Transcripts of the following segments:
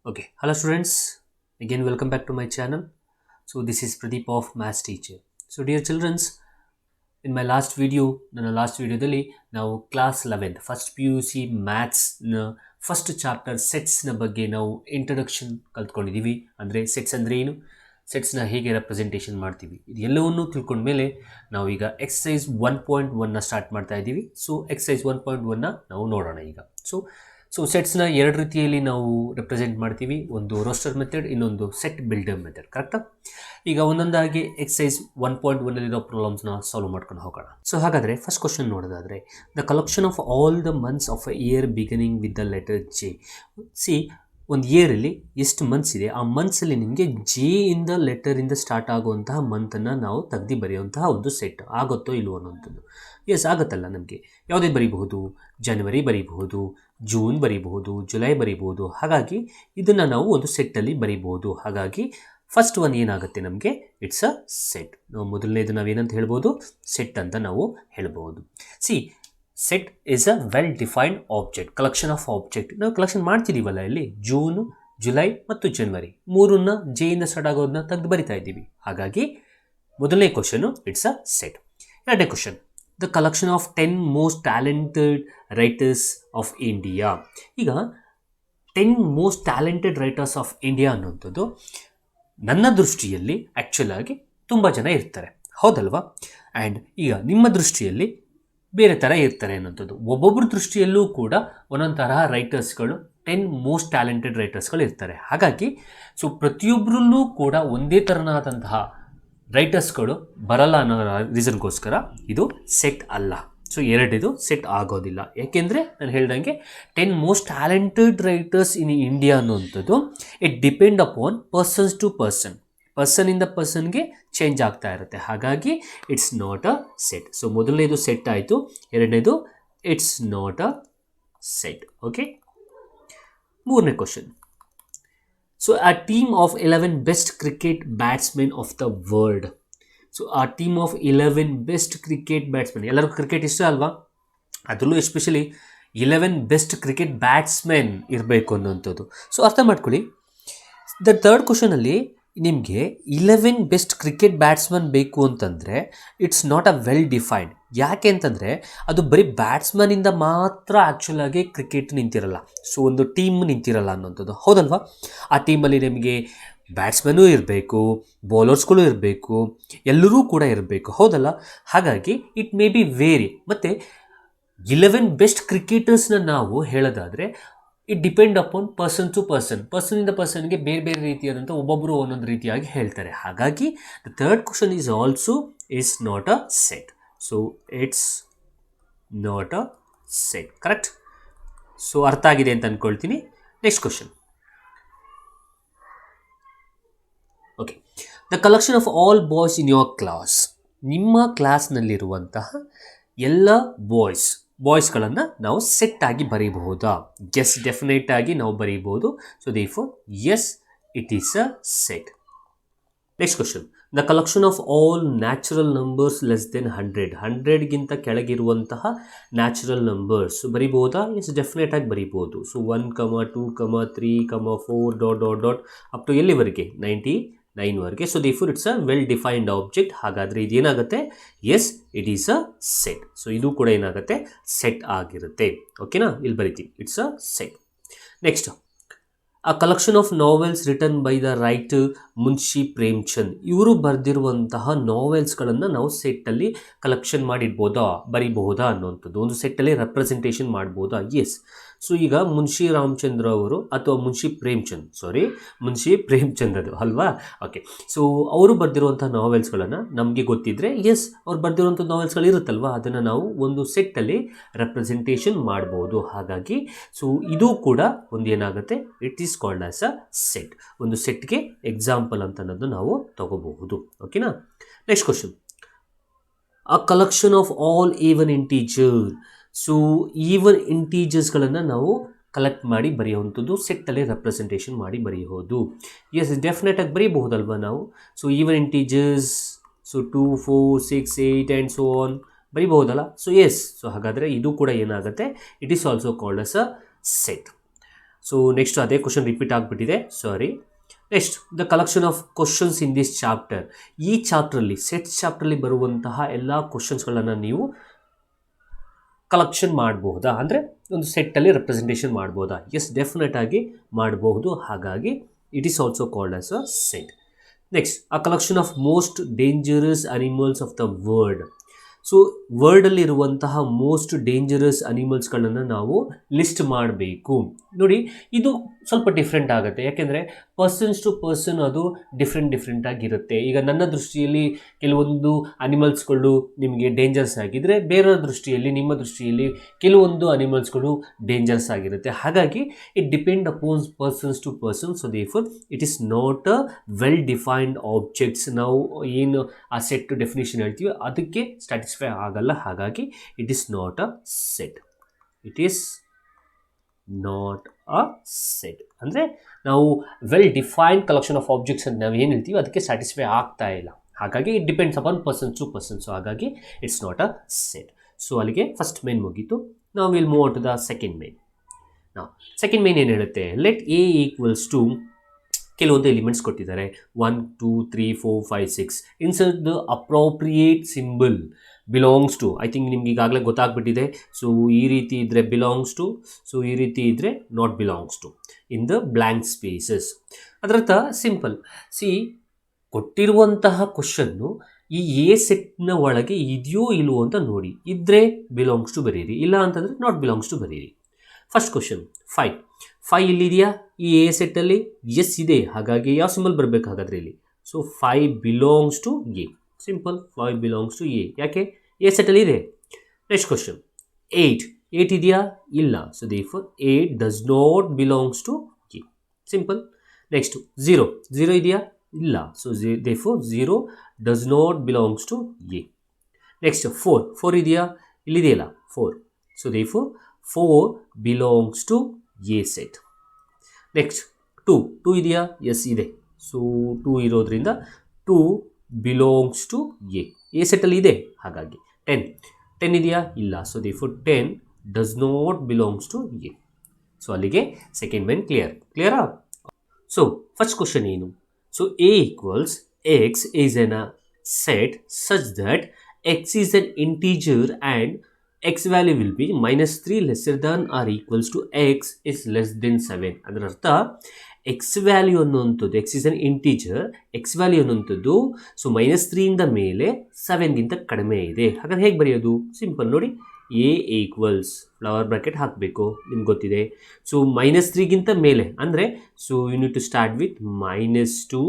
Okay, hello students. Again, welcome back to my channel. So this is Pradeep of Maths Teacher. So dear childrens, in my last video, ನನ್ನ last ವಿಡಿಯೋದಲ್ಲಿ ನಾವು class 11 first P U C ಮ್ಯಾಥ್ಸ್ನ first chapter ಸೆಟ್ಸ್ನ ಬಗ್ಗೆ ನಾವು introduction ಕಲ್ತ್ಕೊಂಡಿದ್ದೀವಿ. ಅಂದರೆ sets ಅಂದರೆ ಏನು, ಸೆಟ್ಸ್ನ ಹೇಗೆ ರೆಪ್ರೆಸೆಂಟೇಷನ್ ಮಾಡ್ತೀವಿ, ಇದು ಎಲ್ಲವನ್ನೂ ತಿಳ್ಕೊಂಡ್ಮೇಲೆ ನಾವು ಈಗ ಎಕ್ಸಸೈಸ್ 1.1ನ ಸ್ಟಾರ್ಟ್ ಮಾಡ್ತಾ ಇದ್ದೀವಿ. ಸೊ ಎಕ್ಸಸೈಸ್ 1.1ನ ನಾವು ನೋಡೋಣ ಈಗ. ಸೊ ಸೆಟ್ಸ್ನ ಎರಡು ರೀತಿಯಲ್ಲಿ ನಾವು ರೆಪ್ರೆಸೆಂಟ್ ಮಾಡ್ತೀವಿ, ಒಂದು ರೋಸ್ಟರ್ ಮೆಥಡ್, ಇನ್ನೊಂದು ಸೆಟ್ ಬಿಲ್ಡರ್ ಮೆಥಡ್. ಕರೆಕ್ಟಾ? ಈಗ ಒಂದೊಂದಾಗಿ ಎಕ್ಸಸೈಸ್ 1.1ನಲ್ಲಿರೋ ಪ್ರಾಬ್ಲಮ್ಸ್ನ ಸಾಲ್ವ್ ಮಾಡ್ಕೊಂಡು ಹೋಗೋಣ. ಸೊ ಹಾಗಾದರೆ ಫಸ್ಟ್ ಕ್ವಶನ್ ನೋಡೋದಾದರೆ, the collection of all the months of a year beginning with the letter J. C, ಒಂದು ಇಯರಲ್ಲಿ ಎಷ್ಟು ಮಂತ್ಸ್ ಇದೆ, ಆ ಮಂತ್ಸಲ್ಲಿ ನಿಮಗೆ ಜೆ ಇಂದ ಲೆಟರಿಂದ ಸ್ಟಾರ್ಟ್ ಆಗುವಂತಹ ಮಂತನ್ನು ನಾವು ತೆಗ್ದು ಬರೆಯುವಂತಹ ಒಂದು ಸೆಟ್ ಆಗುತ್ತೋ ಇಲ್ವೋ ಅನ್ನೋಂಥದ್ದು. ಎಸ್, ಆಗುತ್ತಲ್ಲ. ನಮಗೆ ಯಾವುದೇ ಬರೀಬಹುದು, ಜನವರಿ ಬರೀಬಹುದು, ಜೂನ್ ಬರೀಬಹುದು, ಜುಲೈ ಬರೀಬಹುದು. ಹಾಗಾಗಿ ಇದನ್ನು ನಾವು ಒಂದು ಸೆಟ್ಟಲ್ಲಿ ಬರೀಬಹುದು. ಹಾಗಾಗಿ ಫಸ್ಟ್ ಒನ್ ಏನಾಗುತ್ತೆ ನಮಗೆ, ಇಟ್ಸ್ ಅ ಸೆಟ್. ನಾವು ಮೊದಲನೇದು ನಾವೇನಂತ ಹೇಳ್ಬೋದು, ಸೆಟ್ ಅಂತ ನಾವು ಹೇಳ್ಬೋದು. C, set is a well defined object, collection of object. ನಾವು ಕಲೆಕ್ಷನ್ ಮಾಡ್ತಿದ್ದೀವಲ್ಲ, ಇಲ್ಲಿ ಜೂನ್, ಜುಲೈ ಮತ್ತು ಜನವರಿ ಮೂರನ್ನ ಜೆಯಿಂದ ಸ್ಟಾರ್ಟ್ ಆಗೋದನ್ನ ತೆಗೆದು ಬರಿತಾ ಇದ್ದೀವಿ. ಹಾಗಾಗಿ ಮೊದಲನೇ ಕ್ವಶನು ಇಟ್ಸ್ ಅ ಸೆಟ್. ಎರಡನೇ question, the collection of 10 most talented writers of India. ಈಗ 10 most talented writers of India ಅನ್ನೋಂಥದ್ದು ನನ್ನ ದೃಷ್ಟಿಯಲ್ಲಿ ಆ್ಯಕ್ಚುಲ್ ಆಗಿ ತುಂಬ ಜನ ಇರ್ತಾರೆ, ಹೌದಲ್ವಾ? ಆ್ಯಂಡ್ ಈಗ ನಿಮ್ಮ ದೃಷ್ಟಿಯಲ್ಲಿ ಬೇರೆ ಥರ ಇರ್ತಾರೆ ಅನ್ನೋಂಥದ್ದು. ಒಬ್ಬೊಬ್ಬರ ದೃಷ್ಟಿಯಲ್ಲೂ ಕೂಡ ಒಂದೊಂದು ತರಹ ರೈಟರ್ಸ್ಗಳು 10 ಮೋಸ್ಟ್ ಟ್ಯಾಲೆಂಟೆಡ್ ರೈಟರ್ಸ್ಗಳು ಇರ್ತಾರೆ. ಹಾಗಾಗಿ ಸೊ ಪ್ರತಿಯೊಬ್ಬರಲ್ಲೂ ಕೂಡ ಒಂದೇ ಥರನಾದಂತಹ ರೈಟರ್ಸ್ಗಳು ಬರಲ್ಲ ಅನ್ನೋ ರೀಸನ್ಗೋಸ್ಕರ ಇದು ಸೆಟ್ ಅಲ್ಲ. ಸೊ ಎರಡಿದು ಸೆಟ್ ಆಗೋದಿಲ್ಲ. ಯಾಕೆಂದರೆ ನಾನು ಹೇಳ್ದಂಗೆ 10 most talented writers in India ಅನ್ನುವಂಥದ್ದು it depend upon persons to ಪರ್ಸನಿಂದ ಪರ್ಸನ್ಗೆ ಚೇಂಜ್ ಆಗ್ತಾ ಇರುತ್ತೆ. ಹಾಗಾಗಿ it's not a set. So ಮೊದಲನೇದು ಸೆಟ್ ಆಯಿತು, ಎರಡನೇದು it's not a set. Okay, ಮೂರನೇ ಕ್ವಶನ್. ಸೊ ಆ team of 11 best cricket batsman of the world. So ಆ team of 11 best cricket batsman, ಎಲ್ಲರಿಗೂ ಕ್ರಿಕೆಟ್ ಇಷ್ಟ ಅಲ್ವಾ? ಅದರಲ್ಲೂ ಎಸ್ಪೆಷಲಿ 11 ಬೆಸ್ಟ್ ಕ್ರಿಕೆಟ್ ಬ್ಯಾಟ್ಸ್ಮನ್ ಇರಬೇಕು ಅನ್ನೋಂಥದ್ದು. ಸೊ ಅರ್ಥ ಮಾಡ್ಕೊಳ್ಳಿ, ದ ಥರ್ಡ್ ಕ್ವಶನಲ್ಲಿ ನಿಮಗೆ 11 ಬೆಸ್ಟ್ ಕ್ರಿಕೆಟ್ ಬ್ಯಾಟ್ಸ್ಮನ್ ಬೇಕು ಅಂತಂದರೆ it's not a well defined. ಯಾಕೆ ಅಂತಂದರೆ ಅದು ಬರೀ ಬ್ಯಾಟ್ಸ್ಮನಿಂದ ಮಾತ್ರ ಆ್ಯಕ್ಚುಲಾಗಿ ಕ್ರಿಕೆಟ್ ನಿಂತಿರಲ್ಲ. ಸೊ ಒಂದು ಟೀಮ್ ನಿಂತಿರಲ್ಲ ಅನ್ನೋಂಥದ್ದು, ಹೌದಲ್ವಾ? ಆ ಟೀಮಲ್ಲಿ ನಿಮಗೆ ಬ್ಯಾಟ್ಸ್ಮನ್ನೂ ಇರಬೇಕು, ಬೌಲರ್ಸ್ಗಳು ಇರಬೇಕು, ಎಲ್ಲರೂ ಕೂಡ ಇರಬೇಕು, ಹೌದಲ್ಲ? ಹಾಗಾಗಿ ಇಟ್ ಮೇ ಬಿ ವೇರಿ. ಮತ್ತು 11 ಬೆಸ್ಟ್ ಕ್ರಿಕೆಟರ್ಸ್ನ ನಾವು ಹೇಳೋದಾದರೆ it depend upon person to ಪರ್ಸನಿಂದ ಪರ್ಸನ್ಗೆ ಬೇರೆ ಬೇರೆ ರೀತಿಯಾದಂಥ ಒಬ್ಬೊಬ್ಬರು ಒಂದೊಂದು ರೀತಿಯಾಗಿ ಹೇಳ್ತಾರೆ. ಹಾಗಾಗಿ the third question is also is not a set. So it's not a set. Correct? So ಅರ್ಥ ಆಗಿದೆ ಅಂತ ಅಂದ್ಕೊಳ್ತೀನಿ. Next question. Okay, the collection of all boys in your class. ನಿಮ್ಮ ಕ್ಲಾಸ್ನಲ್ಲಿರುವಂತಹ ಎಲ್ಲ ಬಾಯ್ಸ್ಗಳನ್ನು ನಾವು ಸೆಟ್ ಆಗಿ ಬರೀಬಹುದಾ? ಎಸ್, ಡೆಫಿನೆಟ್ ಆಗಿ ನಾವು ಬರೀಬಹುದು. So therefore yes, it is a set. Next question, the collection of all natural numbers less than 100ಗಿಂತ ಕೆಳಗಿರುವಂತಹ ನ್ಯಾಚುರಲ್ ನಂಬರ್ಸ್ ಬರೀಬಹುದಾ? ಎಸ್, ಡೆಫಿನೆಟ್ ಆಗಿ ಬರೀಬಹುದು. So 1, 2, 3, 4 dot dot dot up to ಎಲ್ಲಿವರೆಗೆ? 99ವರೆಗೆ. So therefore it's a well defined object. ಹಾಗಾದರೆ ಇದೇನಾಗುತ್ತೆ? Yes, it is a set. So ಇದು ಕೂಡ ಏನಾಗುತ್ತೆ? ಸೆಟ್ ಆಗಿರುತ್ತೆ. ಓಕೆನಾ? ಇಲ್ಲಿ ಬರಿತೀವಿ, ಇಟ್ಸ್ ಅ ಸೆಟ್. ನೆಕ್ಸ್ಟ್, ಆ collection of novels return by the writer Munshi Premchand. ಇವರು ಬರೆದಿರುವಂತಹ ನಾವೆಲ್ಸ್ಗಳನ್ನು ನಾವು ಸೆಟ್ಟಲ್ಲಿ ಕಲೆಕ್ಷನ್ ಮಾಡಿಡ್ಬೋದಾ, ಬರೀಬಹುದಾ ಅನ್ನೋಂಥದ್ದು, ಒಂದು ಸೆಟ್ಟಲ್ಲಿ ರೆಪ್ರೆಸೆಂಟೇಷನ್ ಮಾಡ್ಬೋದಾ? ಎಸ್. ಸೊ ಈಗ ಮುನ್ಷಿ ರಾಮಚಂದ್ರ ಅವರು ಅಥವಾ ಮುನ್ಷಿ ಪ್ರೇಮ್ಚಂದ್ ಅದು ಅಲ್ವಾ? ಓಕೆ, ಸೊ ಅವರು ಬರೆದಿರುವಂಥ ನಾವೆಲ್ಸ್ಗಳನ್ನು ನಮಗೆ ಗೊತ್ತಿದ್ದರೆ ಎಸ್, ಅವ್ರು ಬರೆದಿರುವಂಥ ನಾವೆಲ್ಸ್ಗಳು ಇರುತ್ತಲ್ವ, ಅದನ್ನು ನಾವು ಒಂದು ಸೆಟ್ಟಲ್ಲಿ ರೆಪ್ರೆಸೆಂಟೇಷನ್ ಮಾಡ್ಬೋದು. ಹಾಗಾಗಿ ಸೊ ಇದು ಕೂಡ ಒಂದು ಏನಾಗುತ್ತೆ? It is called as a set. ಒಂದು ಸೆಟ್ಗೆ ಎಕ್ಸಾಂಪಲ್ ಅಂತ ಅನ್ನೋದು ನಾವು ತಗೋಬಹುದು. ಓಕೆನಾ? Next question, a collection of all even integer. So even ಇಂಟೀಜರ್ಸ್ಗಳನ್ನು ನಾವು ಕಲೆಕ್ಟ್ ಮಾಡಿ ಬರೆಯುವಂಥದ್ದು, ಸೆಟ್ಟಲ್ಲಿ ರೆಪ್ರೆಸೆಂಟೇಷನ್ ಮಾಡಿ ಬರೆಯಬಹುದು. ಎಸ್, ಡೆಫಿನೆಟಾಗಿ ಬರೀಬಹುದಲ್ವ ನಾವು? So even integers, so 2, 4, 6, 8 and so on ಬರೀಬಹುದಲ್ಲ? So yes. ಸೊ ಹಾಗಾದರೆ ಇದು ಕೂಡ ಏನಾಗುತ್ತೆ? It is also called as a set. So next ಅದೇ ಕ್ವಶನ್ ರಿಪೀಟ್ ಆಗಿಬಿಟ್ಟಿದೆ, sorry. Next the collection of questions in this chapter. ಈ ಚಾಪ್ಟ್ರಲ್ಲಿ ಸೆಟ್ಸ್ ಚಾಪ್ಟ್ರಲ್ಲಿ ಬರುವಂತಹ ಎಲ್ಲ ಕ್ವಶನ್ಸ್ಗಳನ್ನು ನೀವು ಕಲೆಕ್ಷನ್ ಮಾಡಬಹುದಾ, ಅಂದರೆ ಒಂದು ಸೆಟ್ಟಲ್ಲಿ ರೆಪ್ರೆಸೆಂಟೇಷನ್ ಮಾಡ್ಬೋದಾ? ಎಸ್, ಡೆಫಿನೆಟ್ ಆಗಿ ಮಾಡಬಹುದು. ಹಾಗಾಗಿ it is also called as a set. Next a collection of most dangerous animals of the world. So ವರ್ಲ್ಡಲ್ಲಿರುವಂತಹ ಮೋಸ್ಟ್ ಡೇಂಜರಸ್ ಅನಿಮಲ್ಸ್ಗಳನ್ನು ನಾವು ಲಿಸ್ಟ್ ಮಾಡಬೇಕು. ನೋಡಿ, ಇದು ಸ್ವಲ್ಪ ಡಿಫ್ರೆಂಟ್ ಆಗುತ್ತೆ, ಯಾಕೆಂದರೆ ಪರ್ಸನ್ಸ್ ಟು ಪರ್ಸನ್ ಅದು ಡಿಫ್ರೆಂಟ್ ಆಗಿರುತ್ತೆ. ಈಗ ನನ್ನ ದೃಷ್ಟಿಯಲ್ಲಿ ಕೆಲವೊಂದು ಅನಿಮಲ್ಸ್ಗಳು ನಿಮಗೆ ಡೇಂಜರ್ಸ್ ಆಗಿದ್ದರೆ, ಬೇರೆಯವ್ರ ದೃಷ್ಟಿಯಲ್ಲಿ, ನಿಮ್ಮ ದೃಷ್ಟಿಯಲ್ಲಿ ಕೆಲವೊಂದು ಅನಿಮಲ್ಸ್ಗಳು ಡೇಂಜರ್ಸ್ ಆಗಿರುತ್ತೆ. ಹಾಗಾಗಿ it depend upon persons to person. So therefore it is not a well defined objects. ನಾವು ಏನು ಆ ಸೆಟ್ ಡೆಫಿನೇಷನ್ ಹೇಳ್ತೀವಿ ಅದಕ್ಕೆ ಸ್ಯಾಟಿಸ್ಫೈ ಆಗಲ್ಲ. ಹಾಗಾಗಿ it is not a set. It is not a set ಅಂದರೆ ನಾವು well defined collection of objects ಅಂತ ನಾವು ಏನು ಹೇಳ್ತೀವಿ ಅದಕ್ಕೆ ಸ್ಯಾಟಿಸ್ಫೈ ಆಗ್ತಾ ಇಲ್ಲ. ಹಾಗಾಗಿ it depends upon persons to person. So ಹಾಗಾಗಿ it's not a set. So ಅಲ್ಲಿಗೆ ಫಸ್ಟ್ ಮೇನ್ ಮುಗೀತು. ನಾವು will move on to the second main. ನಾವು ಸೆಕೆಂಡ್ ಮೇನ್ ಏನು ಹೇಳುತ್ತೆ, ಲೆಟ್ ಎ ಈಕ್ವಲ್ಸ್ ಟು ಕೆಲವೊಂದು ಎಲಿಮೆಂಟ್ಸ್ ಕೊಟ್ಟಿದ್ದಾರೆ, 1 2 3 4 5 6. Insert the appropriate symbol belongs to. I think ನಿಮ್ಗೆ ಈಗಾಗಲೇ ಗೊತ್ತಾಗ್ಬಿಟ್ಟಿದೆ. ಸೊ ಈ ರೀತಿ ಇದ್ದರೆ ಬಿಲಾಂಗ್ಸ್ ಟು, ಸೊ ಈ ರೀತಿ ಇದ್ದರೆ not belongs to in the blank spaces. ಅದರರ್ಥ ಸಿಂಪಲ್. ಕೊಟ್ಟಿರುವಂತಹ ಕ್ವಶನ್ನು ಈ ಎ ಸೆಟ್ನ ಒಳಗೆ ಇದೆಯೋ ಇಲ್ವೋ ಅಂತ ನೋಡಿ. ಇದ್ದರೆ ಬಿಲಾಂಗ್ಸ್ ಟು ಬರೀರಿ, ಇಲ್ಲ ಅಂತಂದರೆ ನಾಟ್ ಬಿಲಾಂಗ್ಸ್ ಟು ಬರೀರಿ. ಫಸ್ಟ್ ಕ್ವಶನ್ 5 ಇಲ್ಲಿದೆಯಾ ಈ ಎ ಸೆಟ್ಟಲ್ಲಿ? ಎಸ್ ಇದೆ. ಹಾಗಾಗಿ ಯಾವ ಸಿಂಬಲ್ ಬರಬೇಕು ಹಾಗಾದರೆ ಇಲ್ಲಿ? So 5 belongs to A. Simple, 5 belongs to A. ಯಾಕೆ? ಎ ಸೆಟ್ಟಲ್ಲಿ ಇದೆ. ನೆಕ್ಸ್ಟ್ ಕ್ವಶನ್ 8 ಇದೆಯಾ? ಇಲ್ಲ. So therefore 8 does not belongs to A. Simple. Next 0 ಇದೆಯಾ? ಇಲ್ಲ. So therefore 0 does not belongs to A. Next 4 ಇದೆಯಾ? ಇಲ್ಲಿದೆಯಲ್ಲ 4. So therefore 4 belongs to A set. Next 2 ಇದೆಯಾ? ಎಸ್ ಇದೆ. ಸೊ 2 ಇರೋದ್ರಿಂದ 2 ಬಿಲಾಂಗ್ಸ್ ಟು ಎ ಸೆಟ್ಟಲ್ಲಿ ಇದೆ. ಹಾಗಾಗಿ 10 ಇದೆಯಾ? ಇಲ್ಲ. So therefore 10 does not belongs to A. So ಅಲ್ಲಿಗೆ ಸೆಕೆಂಡ್ ಮೇನ್ ಕ್ಲಿಯರಾ? ಸೊ ಫಸ್ಟ್ ಕ್ವಶನ್ ಏನು? So A equals x is an a set such that x is an integer and x value will be -3 lesser than or equals to x is less than 7. ಅದರ ಅರ್ಥ X value ಅನ್ನುವಂಥದ್ದು, X is an integer, X value ಅನ್ನುವಂಥದ್ದು so -3 ಇಂದ ಮೇಲೆ 7ಗಿಂತ ಕಡಿಮೆ ಇದೆ. ಹಾಗಾದ್ರೆ ಹೇಗೆ ಬರೆಯೋದು? ಸಿಂಪಲ್ ನೋಡಿ, ಎ ಈಕ್ವಲ್ಸ್ ಫ್ಲವರ್ ಬ್ರಾಕೆಟ್ ಹಾಕಬೇಕು, ನಿಮ್ಗೆ ಗೊತ್ತಿದೆ. ಸೊ -3ಗಿಂತ ಮೇಲೆ ಅಂದರೆ so you need to start with -2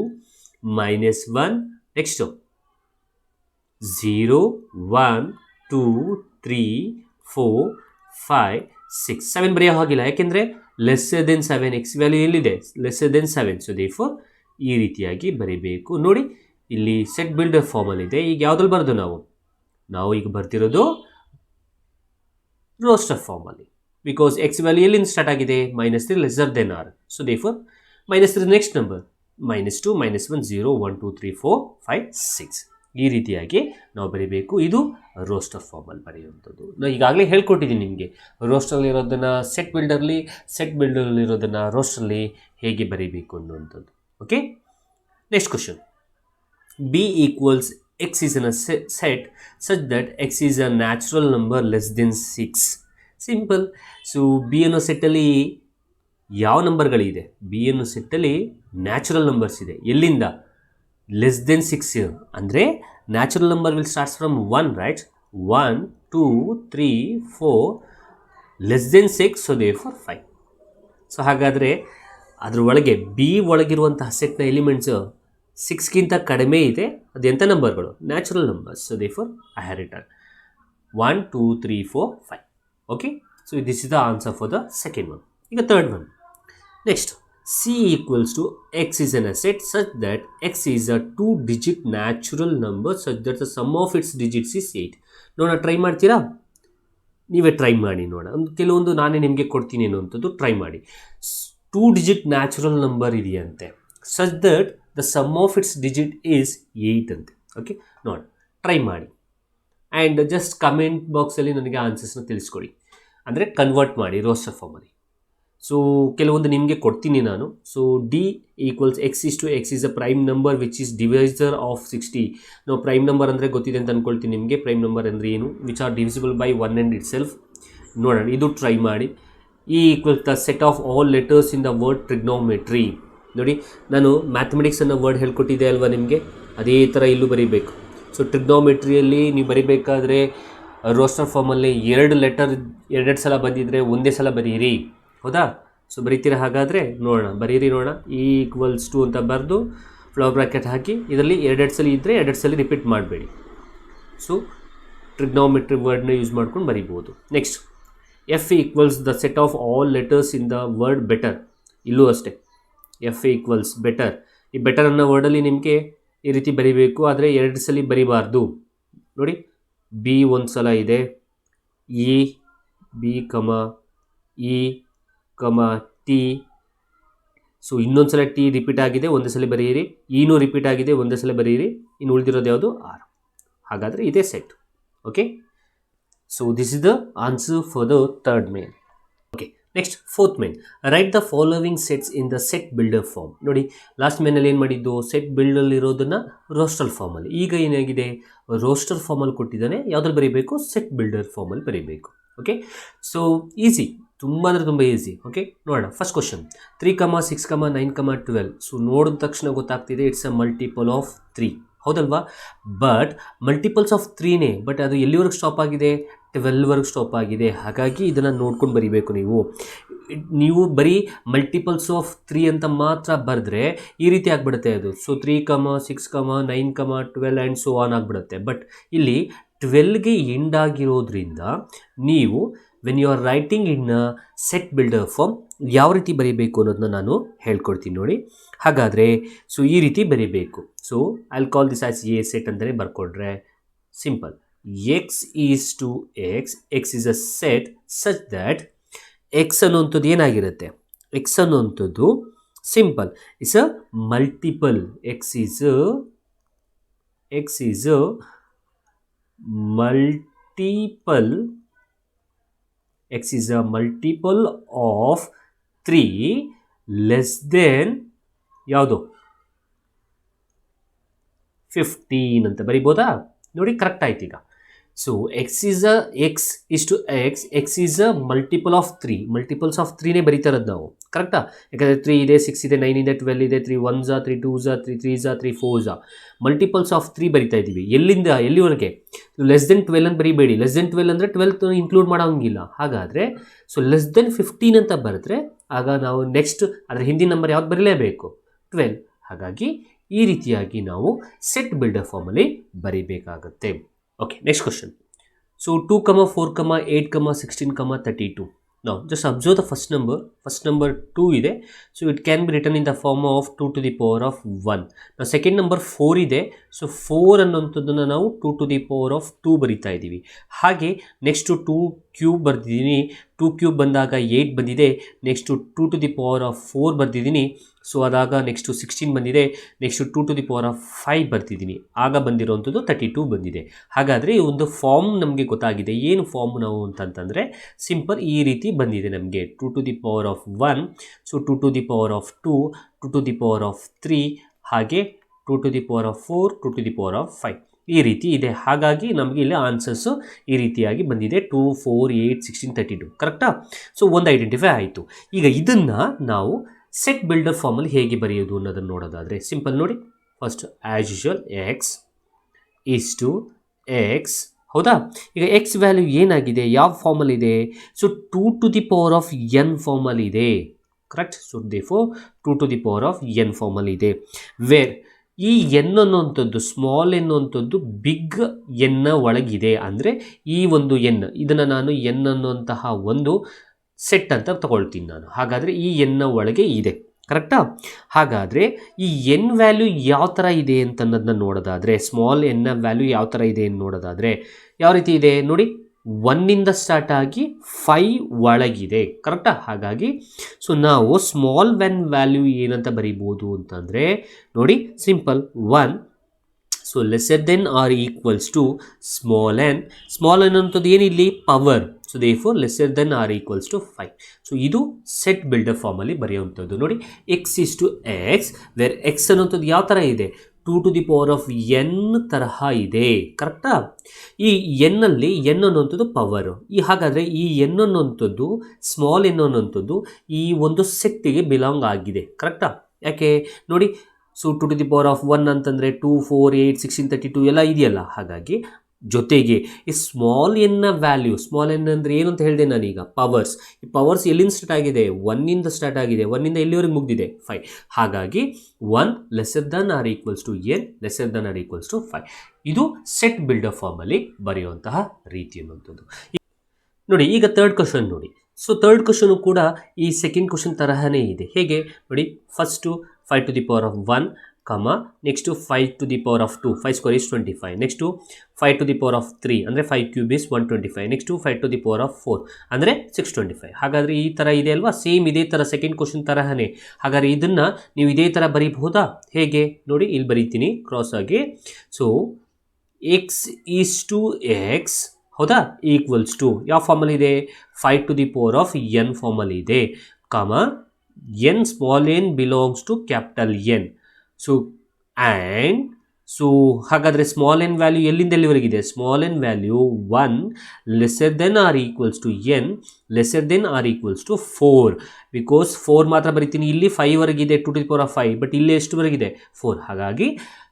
-1 next 0 1 2 3 4 5 6 7 ಬರೆಯೋ ಹಾಗಿಲ್ಲ, ಯಾಕೆಂದರೆ ಲೆಸ್ಸರ್ ದೆನ್ 7 ಎಕ್ಸ್ ವ್ಯಾಲ್ಯೂ ಎಲ್ಲಿದೆ? Lesser then 7. ಸೊ ದೇರ್ಫೋರ್ ಈ ರೀತಿಯಾಗಿ ಬರೀಬೇಕು. ನೋಡಿ, ಇಲ್ಲಿ ಸೆಟ್ ಬಿಲ್ಡರ್ ಫಾರ್ಮಲ್ಲಿದೆ. ಈಗ ಯಾವುದ್ರಲ್ಲಿ ಬರೆದು ನಾವು ಈಗ ಬರ್ತಿರೋದು ರೋಸ್ಟರ್ ಫಾರ್ಮಲ್ಲಿ. ಬಿಕಾಸ್ ಎಕ್ಸ್ ವ್ಯಾಲ್ಯೂ ಎಲ್ಲಿಂದ ಸ್ಟಾರ್ಟ್ ಆಗಿದೆ? -3 lesser than or. So therefore -3 next number -2 -1 0 1 2 3 4 5 6 ಈ ರೀತಿಯಾಗಿ ನಾವು ಬರೀಬೇಕು. ಇದು ರೋಸ್ಟರ್ ಫಾರ್ಮಲ್ಲಿ ಬರೆಯುವಂಥದ್ದು. ನಾನು ಈಗಾಗಲೇ ಹೇಳ್ಕೊಟ್ಟಿದ್ದೀನಿ ನಿಮಗೆ ರೋಸ್ಟರ್ಲಿರೋದನ್ನು ಸೆಟ್ ಬಿಲ್ಡರ್ಲಿರೋದನ್ನು ರೋಸ್ಟರ್ಲಿ ಹೇಗೆ ಬರೀಬೇಕು ಅನ್ನುವಂಥದ್ದು. Okay, next question. B equals x is an a set such that x is a natural number less than 6. Simple. So B ಅನ್ನೋ ಸೆಟ್ಟಲ್ಲಿ ಯಾವ ನಂಬರ್ಗಳಿದೆ? ಬಿ ಅನ್ನೋ ಸೆಟ್ಟಲ್ಲಿ ನ್ಯಾಚುರಲ್ ನಂಬರ್ಸ್ ಇದೆ. ಎಲ್ಲಿಂದ? Less than 6. ಅಂದರೆ natural number will starts from 1, right? 1 2 3 4 less than 6. So therefore 5. So ಹಾಗಾದರೆ ಅದ್ರ ಒಳಗೆ B ಒಳಗಿರುವಂತಹ ಸೆಟ್ನ elements 6ಗಿಂತ ಕಡಿಮೆ ಇದೆ. ಅದು ಎಂಥ ನಂಬರ್ಗಳು? Natural numbers. So therefore I have written 1 2 3 4 5. Okay, so this is the answer for the second one. ಈಗ third one. Next C equals to x is an set such that x is a 2-digit natural number such that the sum of its digits is 8. ನೋಡೋಣ, try ಮಾಡ್ತೀರಾ? ನೀವೇ try ಮಾಡಿ ನೋಡೋಣ. ಕೆಲವೊಂದು ನಾನೇ ನಿಮಗೆ ಕೊಡ್ತೀನಿ ಅನ್ನೋಂಥದ್ದು ಟ್ರೈ ಮಾಡಿ. 2-digit ನ್ಯಾಚುರಲ್ ನಂಬರ್ ಇದೆಯಂತೆ, such that the sum of its digit is 8 ಅಂತೆ. ಓಕೆ, ನೋಡಿ, ಟ್ರೈ ಮಾಡಿ ಆ್ಯಂಡ್ ಜಸ್ಟ್ ಕಮೆಂಟ್ ಬಾಕ್ಸಲ್ಲಿ ನನಗೆ ಆನ್ಸರ್ಸ್ನ ತಿಳಿಸ್ಕೊಡಿ. ಅಂದರೆ ಕನ್ವರ್ಟ್ ಮಾಡಿ ರೋಸ್ಟರ್ ಫಾರ್ಮಲ್ಲಿ. ಸೊ ಕೆಲವೊಂದು ನಿಮಗೆ ಕೊಡ್ತೀನಿ ನಾನು. So D equals X is to X is a prime number which is divisor of 60. ನಾವು ಪ್ರೈಮ್ ನಂಬರ್ ಅಂದರೆ ಗೊತ್ತಿದೆ ಅಂತ ಅಂದ್ಕೊಳ್ತೀನಿ ನಿಮಗೆ. ಪ್ರೈಮ್ ನಂಬರ್ ಅಂದರೆ ಏನು? Which are divisible by 1 and it self. ನೋಡೋಣ, ಇದು ಟ್ರೈ ಮಾಡಿ. E equals the set of all letters in the word trigonometry. ನೋಡಿ, ನಾನು ಮ್ಯಾಥಮೆಟಿಕ್ಸ್ ಅನ್ನೋ ವರ್ಡ್ ಹೇಳ್ಕೊಟ್ಟಿದ್ದೆ ಅಲ್ವಾ ನಿಮಗೆ, ಅದೇ ಥರ ಇಲ್ಲೂ ಬರೀಬೇಕು. ಸೊ ಟ್ರಿಗ್ನೋಮೆಟ್ರಿಯಲ್ಲಿ ನೀವು ಬರೀಬೇಕಾದ್ರೆ ರೋಸ್ಟರ್ ಫಾರ್ಮಲ್ಲಿ 2 ಲೆಟರ್ 2 ಸಲ ಬಂದಿದ್ದರೆ ಒಂದೇ ಸಲ ಬರೀರಿ, ಹೌದಾ? ಸೊ ಬರೀತೀರ? ಹಾಗಾದರೆ ನೋಡೋಣ, ಬರೀರಿ ನೋಡೋಣ. ಇ ಈಕ್ವಲ್ಸ್ ಟು ಅಂತ ಬರೆದು ಫ್ಲವರ್ ಬ್ರಾಕೆಟ್ ಹಾಕಿ, ಇದರಲ್ಲಿ 2 ಸಲ ಇದ್ದರೆ 2 ಸಲ ರಿಪೀಟ್ ಮಾಡಬೇಡಿ. ಸೊ ಟ್ರಿಗ್ನೋಮೆಟ್ರಿ ವರ್ಡ್ನ ಯೂಸ್ ಮಾಡ್ಕೊಂಡು ಬರೀಬೋದು. Next, F equals the set of all letters in the word better. ಇಲ್ಲೂ ಅಷ್ಟೇ, ಎಫ್ ಈಕ್ವಲ್ಸ್ ಬೆಟರ್. ಈ ಬೆಟರ್ ಅನ್ನೋ ವರ್ಡಲ್ಲಿ ನಿಮಗೆ ಈ ರೀತಿ ಬರೀಬೇಕು, ಆದರೆ 2 ಸಲ ಬರೀಬಾರ್ದು. ನೋಡಿ, ಬಿ ಒಂದು ಸಲ ಇದೆ, ಇ ಬಿ ಕಮ ಇ ಕಮ ಟಿ. ಸೊ ಇನ್ನೊಂದು ಸಲ ಟಿ ರಿಪೀಟ್ ಆಗಿದೆ, ಒಂದೇ ಸಲ ಬರೆಯಿರಿ. ಇನೂ ರಿಪೀಟ್ ಆಗಿದೆ, ಒಂದೇ ಸಲ ಬರೆಯಿರಿ. ಇನ್ನು ಉಳಿದಿರೋದು ಯಾವುದು? ಆರ್. ಹಾಗಾದರೆ ಇದೇ set. Okay, so this is the answer for the third main. Okay, next fourth main. Write the following sets in the set builder form. ನೋಡಿ, ಲಾಸ್ಟ್ ಮೇನಲ್ಲಿ ಏನು ಮಾಡಿದ್ದು? ಸೆಟ್ ಬಿಲ್ಡಲ್ಲಿರೋದನ್ನು ರೋಸ್ಟರ್ ಫಾರ್ಮಲ್ಲಿ. ಈಗ ಏನಾಗಿದೆ? ರೋಸ್ಟರ್ ಫಾರ್ಮಲ್ಲಿ ಕೊಟ್ಟಿದ್ದಾನೆ, ಯಾವುದ್ರಲ್ಲಿ ಬರೀಬೇಕು? ಸೆಟ್ ಬಿಲ್ಡರ್ ಫಾರ್ಮಲ್ಲಿ ಬರೀಬೇಕು. ಓಕೆ, ಸೊ ಈಸಿ, ತುಂಬ ಅಂದರೆ ತುಂಬ ಈಸಿ. ಓಕೆ, ನೋಡೋಣ. First question, 3, 6, 9, 12. ಸೊ ನೋಡಿದ ತಕ್ಷಣ ಗೊತ್ತಾಗ್ತಿದೆ ಇಟ್ಸ್ ಅ ಮಲ್ಟಿಪಲ್ ಆಫ್ 3, ಹೌದಲ್ವಾ? ಬಟ್ ಮಲ್ಟಿಪಲ್ಸ್ ಆಫ್ 3ನೇ, ಬಟ್ ಅದು ಎಲ್ಲಿವರೆಗೆ ಸ್ಟಾಪ್ ಆಗಿದೆ? 12ವರೆಗೆ ಸ್ಟಾಪ್ ಆಗಿದೆ. ಹಾಗಾಗಿ ಇದನ್ನು ನೋಡ್ಕೊಂಡು ಬರೀಬೇಕು ನೀವು ಬರೀ ಮಲ್ಟಿಪಲ್ಸ್ ಆಫ್ 3 ಅಂತ ಮಾತ್ರ ಬರೆದ್ರೆ ಈ ರೀತಿ ಆಗಿಬಿಡುತ್ತೆ ಅದು. ಸೊ 3, 6, 9, 12 ಆ್ಯಂಡ್ ಸೊ ಆನ್ ಆಗಿಬಿಡುತ್ತೆ. ಬಟ್ ಇಲ್ಲಿ 12ಗೆ ಎಂಡ್ ಆಗಿರೋದ್ರಿಂದ ನೀವು when you are writing in set builder form ಯಾವ ರೀತಿ ಬರೀಬೇಕು ಅನ್ನೋದನ್ನ ನಾನು ಹೇಳ್ಕೊಡ್ತೀನಿ ನೋಡಿ. ಹಾಗಾದರೆ ಸೊ ಈ ರೀತಿ ಬರೀಬೇಕು. So I will call this as a set ಅಂತಲೇ ಬರ್ಕೊಂಡ್ರೆ simple. X is to x, x is a set such that x ಅನ್ನುವಂಥದ್ದು ಏನಾಗಿರುತ್ತೆ? ಎಕ್ಸ್ ಅನ್ನುವಂಥದ್ದು simple is a multiple. X is a multiple. X is a multiple of 3 less than ಯಾವುದು? 15 ಅಂತ ಬರಿಬೋದಾ? ನೋಡಿ, correct ಆಯ್ತು ಈಗ. So X is to X is a multiple of 3. Multiples of 3ನೇ ಬರೀತಾ ಇರೋದು ನಾವು, ಕರೆಕ್ಟಾ? ಯಾಕಂದರೆ 3 ಇದೆ, 6 ಇದೆ, 9 ಇದೆ, 12 ಇದೆ, 3 1s, 3 2s, 3 3s, 3 4s. Multiples of 3 ಬರಿತಾ ಇದ್ದೀವಿ. ಎಲ್ಲಿಂದ ಎಲ್ಲಿವರೆಗೆ? ಲೆಸ್ ದೆನ್ 12 ಅಂತ ಬರೀಬೇಡಿ. ಲೆಸ್ ದೆನ್ 12 ಅಂದರೆ 12 ಇನ್ಕ್ಲೂಡ್ ಮಾಡೋಂಗಿಲ್ಲ. ಹಾಗಾದರೆ ಸೊ ಲೆಸ್ ದೆನ್ 15 ಅಂತ ಬರೆದ್ರೆ ಆಗ ನಾವು ನೆಕ್ಸ್ಟ್ ಅದರ ಹಿಂದಿನ ನಂಬರ್ ಯಾವ್ದು ಬರೀಲೇಬೇಕು? 12. ಹಾಗಾಗಿ ಈ ರೀತಿಯಾಗಿ ನಾವು ಸೆಟ್ ಬಿಲ್ಡರ್ ಫಾರ್ಮಲ್ಲಿ ಬರೀಬೇಕಾಗತ್ತೆ. Okay, next question. So 2, 4, 8, 16, 32. Now just observe the first number. First number 2 ಇದೆ. So it can be written in the form of 2 to the power of 1. Now second number 4 ಇದೆ. So 4 ಅನ್ನೋಂಥದ್ದನ್ನು ನಾವು 2 to the power of 2 ಬರಿತಾ ಇದ್ದೀವಿ. ಹಾಗೆ next 2 cube ಬರ್ದಿದ್ದೀನಿ. 2 cube ಬಂದಾಗ 8 ಬಂದಿದೆ. Next 2 to the power of 4 ಬರ್ದಿದ್ದೀನಿ. So ಅದಾಗ ನೆಕ್ಸ್ಟು 16 ಬಂದಿದೆ. Next 2 to the power of 5 ಬರ್ತಿದ್ದೀನಿ. ಆಗ ಬಂದಿರೋವಂಥದ್ದು 32 ಬಂದಿದೆ. ಹಾಗಾದರೆ ಈ ಒಂದು ಫಾರ್ಮ್ ನಮಗೆ ಗೊತ್ತಾಗಿದೆ. ಏನು ಫಾರ್ಮ್ ನಾವು ಅಂತಂತಂದರೆ ಸಿಂಪಲ್ ಈ ರೀತಿ ಬಂದಿದೆ ನಮಗೆ. 2 to the power of 1, so 2 to the power of 2, 2 to the power of 3, ಹಾಗೆ 2 to the power of 4, 2 to the power of 5. ಈ ರೀತಿ ಇದೆ. ಹಾಗಾಗಿ ನಮಗೆ ಇಲ್ಲಿ ಆನ್ಸರ್ಸು ಈ ರೀತಿಯಾಗಿ ಬಂದಿದೆ. 2, 4, 8, 16, 32. ಕರೆಕ್ಟಾ? ಸೊ ಒಂದು ಐಡೆಂಟಿಫೈ ಆಯಿತು. ಈಗ ಇದನ್ನು ನಾವು ಸೆಟ್ ಬಿಲ್ಡರ್ ಫಾರ್ಮಲ್ಲಿ ಹೇಗೆ ಬರೆಯೋದು ಅನ್ನೋದನ್ನು ನೋಡೋದಾದರೆ ಸಿಂಪಲ್ ನೋಡಿ. First as usual x is to X, ಹೌದಾ? ಈಗ ಎಕ್ಸ್ ವ್ಯಾಲ್ಯೂ ಏನಾಗಿದೆ? ಯಾವ ಫಾರ್ಮಲ್ಲಿದೆ? So 2 to the power of n ಫಾರ್ಮಲ್ಲಿದೆ, correct? So therefore 2 to the power of n ಫಾರ್ಮಲ್ಲಿದೆ. ವೇರ್ ಈ ಎನ್ ಅನ್ನುವಂಥದ್ದು ಸ್ಮಾಲ್ ಎನ್ ಅನ್ನುವಂಥದ್ದು ಬಿಗ್ ಎನ್ನ ಒಳಗಿದೆ. ಅಂದರೆ ಈ ಒಂದು ಎನ್, ಇದನ್ನು ನಾನು ಎನ್ ಅನ್ನುವಂತಹ ಒಂದು ಸೆಟ್ ಅಂತ ತಗೊಳ್ತೀನಿ ನಾನು. ಹಾಗಾದರೆ ಈ ಎನ್ನ ಒಳಗೆ ಇದೆ, ಕರೆಕ್ಟಾ? ಹಾಗಾದರೆ ಈ ಎನ್ ವ್ಯಾಲ್ಯೂ ಯಾವ ಥರ ಇದೆ ಅಂತನ್ನೋದನ್ನ ನೋಡೋದಾದರೆ, ಸ್ಮಾಲ್ ಎನ್ನ ವ್ಯಾಲ್ಯೂ ಯಾವ ಥರ ಇದೆ ಅಂತ ನೋಡೋದಾದರೆ ಯಾವ ರೀತಿ ಇದೆ ನೋಡಿ. 1ಇಂದ ಸ್ಟಾರ್ಟ್ ಆಗಿ 5 ಒಳಗಿದೆ, ಕರೆಕ್ಟಾ? ಹಾಗಾಗಿ ಸೊ ನಾವು ಸ್ಮಾಲ್ ಎನ್ ವ್ಯಾಲ್ಯೂ ಏನಂತ ಬರೀಬೋದು ಅಂತಂದರೆ ನೋಡಿ simple 1. So lesser than or equals to small n. Small n ಅಂತದ್ದು ಏನಿಲ್ಲಿ? Power. So therefore lesser than or equals to 5. So ಇದು ಸೆಟ್ ಬಿಲ್ಡರ್ ಫಾರ್ಮಲ್ಲಿ ಬರೆಯುವಂಥದ್ದು. ನೋಡಿ x is to x where x ಅನ್ನೋಂಥದ್ದು ಯಾವ ಥರ ಇದೆ, 2 to the power of n ತರಹ ಇದೆ. ಕರೆಕ್ಟಾ? ಈ ಎನ್ನಲ್ಲಿ ಎನ್ ಅನ್ನೋಂಥದ್ದು ಪವರು. ಹಾಗಾದರೆ ಈ ಎನ್ ಅನ್ನೋಂಥದ್ದು ಸ್ಮಾಲ್ ಎನ್ ಅನ್ನೋಂಥದ್ದು ಈ ಒಂದು ಸೆಟ್ಟಿಗೆ ಬಿಲಾಂಗ್ ಆಗಿದೆ. ಕರೆಕ್ಟಾ? ಯಾಕೆ ನೋಡಿ, so 2 to the power of 1 ಅಂತಂದರೆ 2, 4, 8, 16, 32 ಎಲ್ಲ ಇದೆಯಲ್ಲ. ಹಾಗಾಗಿ ಜೊತೆಗೆ ಈ ಸ್ಮಾಲ್ ಎನ್ನ ವ್ಯಾಲ್ಯೂ, ಸ್ಮಾಲ್ ಎನ್ ಅಂದರೆ ಏನು ಅಂತ ಹೇಳಿದೆ ನಾನೀಗ, ಪವರ್ಸ್. ಈ ಪವರ್ಸ್ ಎಲ್ಲಿಂದ ಸ್ಟಾರ್ಟ್ ಆಗಿದೆ, 1ಇಂದ ಸ್ಟಾರ್ಟ್ ಆಗಿದೆ, 1ಇಂದ ಎಲ್ಲಿವರೆಗೆ ಮುಗಿದಿದೆ, 5. ಹಾಗಾಗಿ 1 lesser than or equals to N lesser than or equals to 5. ಇದು ಸೆಟ್ ಬಿಲ್ಡರ್ ಫಾರ್ಮಲ್ಲಿ ಬರೆಯುವಂತಹ ರೀತಿ ಅನ್ನುವಂಥದ್ದು. ನೋಡಿ ಈಗ ಥರ್ಡ್ ಕ್ವಶನ್ ನೋಡಿ. ಸೊ ಥರ್ಡ್ ಕ್ವಶನು ಕೂಡ ಈ ಸೆಕೆಂಡ್ ಕ್ವಶನ್ ತರಹನೇ ಇದೆ. ಹೇಗೆ ನೋಡಿ, first 5 to the power of 1, next 5 to the power of 2, 5 square is 25. Next 5 to the power of 3 ಅಂದರೆ 5 cube is 125. Next 5 to the power of 4 ಅಂದರೆ 625. ಹಾಗಾದರೆ ಈ ಥರ ಇದೆ ಅಲ್ವಾ, ಸೇಮ್ ಇದೇ ಥರ ಸೆಕೆಂಡ್ ಕ್ವಶನ್ ತರಹನೇ. ಹಾಗಾದರೆ ಇದನ್ನು ನೀವು ಇದೇ ಥರ ಬರೀಬಹುದಾ? ಹೇಗೆ ನೋಡಿ, ಇಲ್ಲಿ ಬರೀತೀನಿ ಕ್ರಾಸ್ ಆಗಿ. So X is to X, ಹೌದಾ, ಈಕ್ವಲ್ಸ್ ಟು ಯಾವ ಫಾರ್ಮಲ್ಲಿ ಇದೆ, 5 to the power of n ಫಾರ್ಮಲ್ಲಿ ಇದೆ, n small n belongs to capital N. So and so ಹಾಗಾದರೆ ಸ್ಮಾಲ್ ಎನ್ ವ್ಯಾಲ್ಯೂ ಎಲ್ಲಿಂದ ಎಲ್ಲಿವರೆಗಿದೆ, small n value 1 lesser than or equals to N lesser than or equals to 4. Because 4 ಮಾತ್ರ ಬರಿತೀನಿ, ಇಲ್ಲಿ 5 ವರೆಗಿದೆ 2 to the power of 5, but ಇಲ್ಲಿ ಎಷ್ಟುವರೆಗಿದೆ 4. ಹಾಗಾಗಿ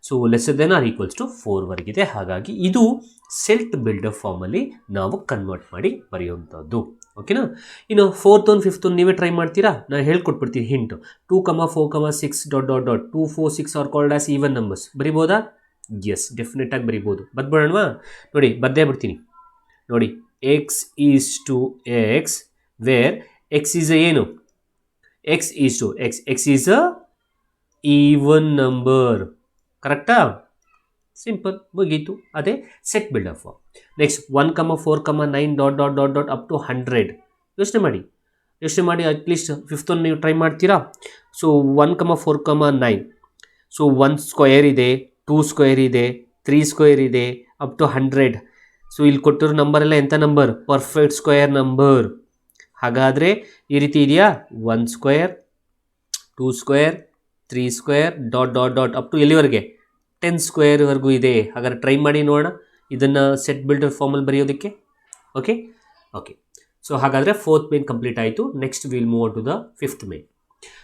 so lesser than or equals to 4 ವರೆಗಿದೆ. ಹಾಗಾಗಿ ಇದು ಸೆಟ್ ಬಿಲ್ಡರ್ ಫಾರ್ಮಲ್ಲಿ ನಾವು ಕನ್ವರ್ಟ್ ಮಾಡಿ ಬರೆಯುವಂಥದ್ದು. ಓಕೆನಾ? ಇನ್ನು 4th and 5th ನೀವೇ ಟ್ರೈ ಮಾಡ್ತೀರಾ, ನಾನು ಹೇಳ್ಕೊಟ್ಬಿಡ್ತೀನಿ hint. 2, 4, 6 ... 2, 4, 6 are called as even numbers. ಬರಿಬೋದಾ? ಎಸ್, ಡೆಫಿನೆಟಾಗಿ ಬರಿಬೋದು. ಬದ್ಬಿಡೋಣವಾ? ನೋಡಿ ಬದ್ದೇ ಬಿಡ್ತೀನಿ. ನೋಡಿ x is to x where x is ಏನು, x is to x, x is a even number. ಕರೆಕ್ಟಾ? ಸಿಂಪಲ್, ಮುಗೀತು. ಅದೇ set builder form. Next 1, 4, 9 ... up to 100. ಯೋಚನೆ ಮಾಡಿ ಅಟ್ಲೀಸ್ಟ್ 5th ನೀವು ಟ್ರೈ ಮಾಡ್ತೀರಾ? ಸೊ 1, 4, 9. ಸೊ 1 ಸ್ಕ್ವೇರ್ ಇದೆ, 2 ಸ್ಕ್ವೇರ್ ಇದೆ, 3 ಸ್ಕ್ವೇರ್ ಇದೆ, ಅಪ್ ಟು 100. ಸೊ ಇಲ್ಲಿ ಕೊಟ್ಟಿರೋ ನಂಬರೆಲ್ಲ ಎಂಥ ನಂಬರ್, ಪರ್ಫೆಕ್ಟ್ ಸ್ಕ್ವೇರ್ ನಂಬರ್. ಹಾಗಾದರೆ ಈ ರೀತಿ ಇದೆಯಾ, 1 square, 2 square, 3 square ... up to ಎಲ್ಲಿವರೆಗೆ, 10 ಸ್ಕ್ವೇರ್ವರೆಗೂ ಇದೆ. ಹಾಗಾದ್ರೆ ಟ್ರೈ ಮಾಡಿ ನೋಡೋಣ ಇದನ್ನು ಸೆಟ್ ಬಿಲ್ಡರ್ ಫಾರ್ಮಲ್ಲಿ ಬರೆಯೋದಕ್ಕೆ. ಓಕೆ. ಸೊ ಹಾಗಾದರೆ 4th ಮೇನ್ ಕಂಪ್ಲೀಟ್ ಆಯಿತು. Next will move on to the 5th main.